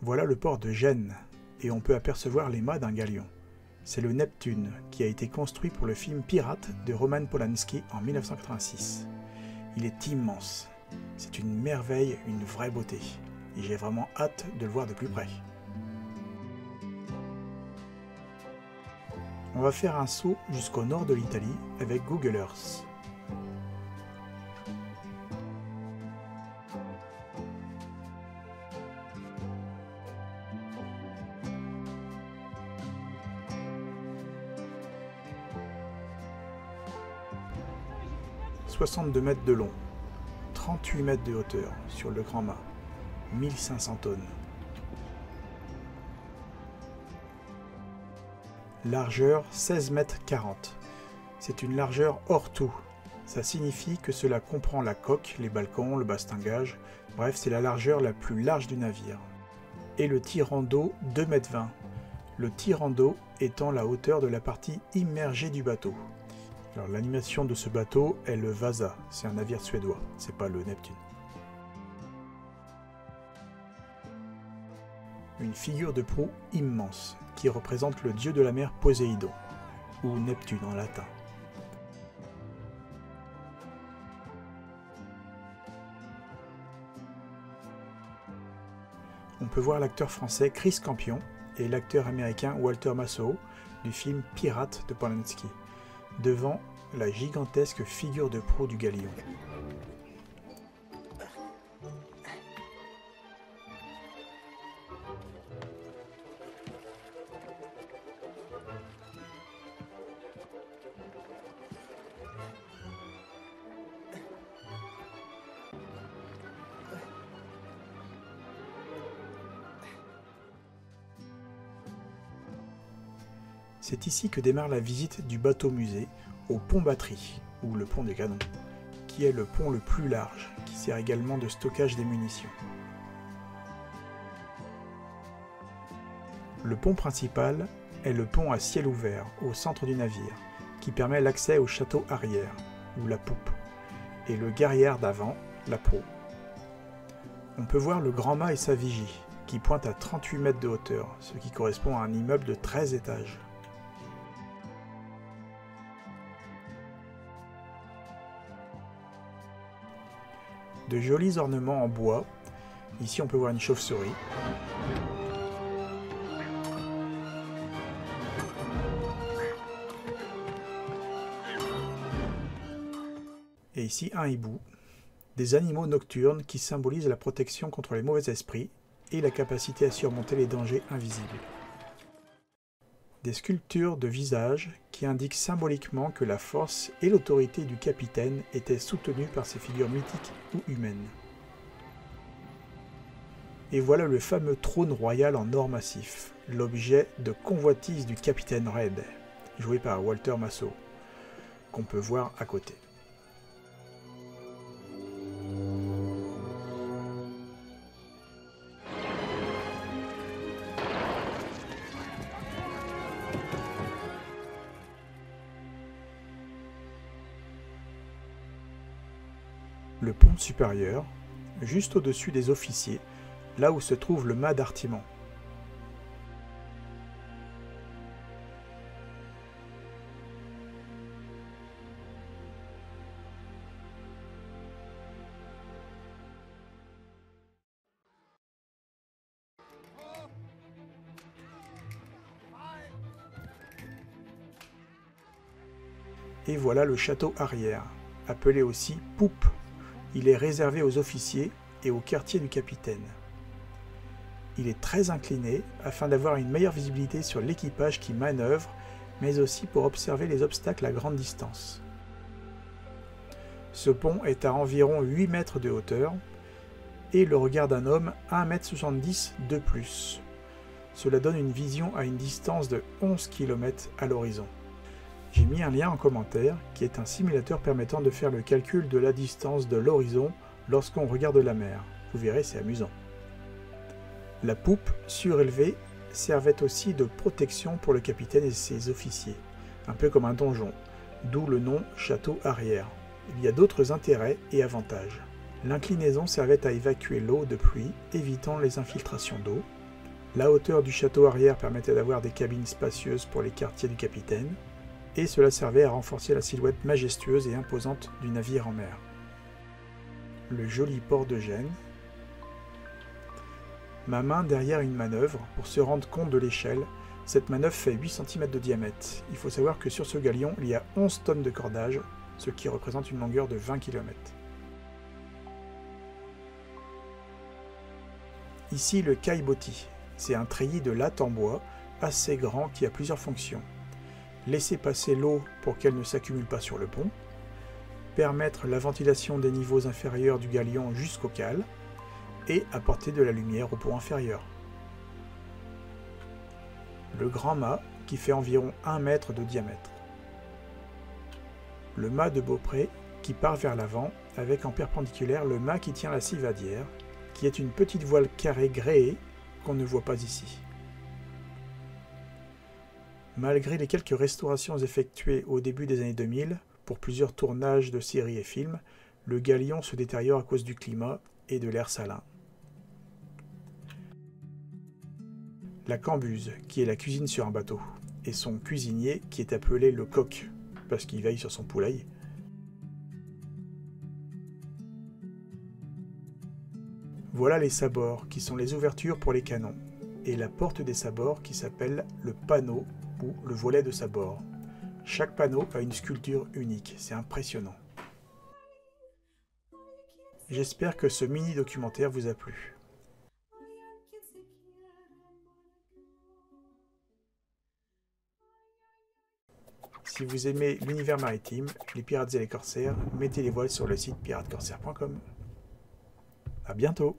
Voilà le port de Gênes, et on peut apercevoir les mâts d'un galion. C'est le Neptune, qui a été construit pour le film Pirate de Roman Polanski en 1986. Il est immense, c'est une merveille, une vraie beauté, et j'ai vraiment hâte de le voir de plus près. On va faire un saut jusqu'au nord de l'Italie avec Google Earth. « 62 mètres de long, 38 mètres de hauteur sur le grand mât, 1500 tonnes. Largeur 16 mètres 40. C'est une largeur hors tout. Ça signifie que cela comprend la coque, les balcons, le bastingage, bref c'est la largeur la plus large du navire. Et le tirant d'eau 2 mètres 20. Le tirant d'eau étant la hauteur de la partie immergée du bateau. Alors l'animation de ce bateau est le Vasa, c'est un navire suédois, c'est pas le Neptune. Une figure de proue immense, qui représente le dieu de la mer Poséidon, ou Neptune en latin. On peut voir l'acteur français Chris Campion et l'acteur américain Walter Matthau du film Pirate de Polanski, devant la gigantesque figure de proue du galion. C'est ici que démarre la visite du bateau-musée au pont Batterie, ou le pont des canons, qui est le pont le plus large, qui sert également de stockage des munitions. Le pont principal est le pont à ciel ouvert, au centre du navire, qui permet l'accès au château arrière, ou la poupe, et le guerrière d'avant, la proue. On peut voir le grand mât et sa vigie, qui pointe à 38 mètres de hauteur, ce qui correspond à un immeuble de 13 étages. De jolis ornements en bois. Ici on peut voir une chauve-souris. Et ici un hibou. Des animaux nocturnes qui symbolisent la protection contre les mauvais esprits et la capacité à surmonter les dangers invisibles. Des sculptures de visages qui indiquent symboliquement que la force et l'autorité du capitaine étaient soutenues par ces figures mythiques ou humaines. Et voilà le fameux trône royal en or massif, l'objet de convoitise du capitaine Red, joué par Walter Matthau, qu'on peut voir à côté. Le pont supérieur, juste au-dessus des officiers, là où se trouve le mât d'artimon. Et voilà le château arrière, appelé aussi poupe. Il est réservé aux officiers et au quartier du capitaine. Il est très incliné afin d'avoir une meilleure visibilité sur l'équipage qui manœuvre, mais aussi pour observer les obstacles à grande distance. Ce pont est à environ 8 mètres de hauteur et le regard d'un homme 1,70 m de plus. Cela donne une vision à une distance de 11 km à l'horizon. J'ai mis un lien en commentaire qui est un simulateur permettant de faire le calcul de la distance de l'horizon lorsqu'on regarde la mer. Vous verrez, c'est amusant. La poupe surélevée servait aussi de protection pour le capitaine et ses officiers, un peu comme un donjon, d'où le nom château arrière. Il y a d'autres intérêts et avantages. L'inclinaison servait à évacuer l'eau de pluie, évitant les infiltrations d'eau, La hauteur du château arrière permettait d'avoir des cabines spacieuses pour les quartiers du capitaine, et cela servait à renforcer la silhouette majestueuse et imposante du navire en mer. Le joli port de Gênes. Ma main derrière une manœuvre pour se rendre compte de l'échelle. Cette manœuvre fait 8 cm de diamètre. Il faut savoir que sur ce galion, il y a 11 tonnes de cordage, ce qui représente une longueur de 20 km. Ici le caillebotis. C'est un treillis de latte en bois, assez grand, qui a plusieurs fonctions. Laisser passer l'eau pour qu'elle ne s'accumule pas sur le pont, permettre la ventilation des niveaux inférieurs du galion jusqu'aux cales, et apporter de la lumière au pont inférieur. Le grand mât, qui fait environ 1 mètre de diamètre. Le mât de beaupré, qui part vers l'avant, avec en perpendiculaire le mât qui tient la civadière, qui est une petite voile carrée gréée qu'on ne voit pas ici. Malgré les quelques restaurations effectuées au début des années 2000, pour plusieurs tournages de séries et films, le galion se détériore à cause du climat et de l'air salin. La cambuse, qui est la cuisine sur un bateau, et son cuisinier, qui est appelé le coq, parce qu'il veille sur son poulailler. Voilà les sabords, qui sont les ouvertures pour les canons, et la porte des sabords qui s'appelle le panneau ou le volet de sabord. Chaque panneau a une sculpture unique, c'est impressionnant. J'espère que ce mini-documentaire vous a plu. Si vous aimez l'univers maritime, les pirates et les corsaires, mettez les voiles sur le site piratecorsaire.com. À bientôt!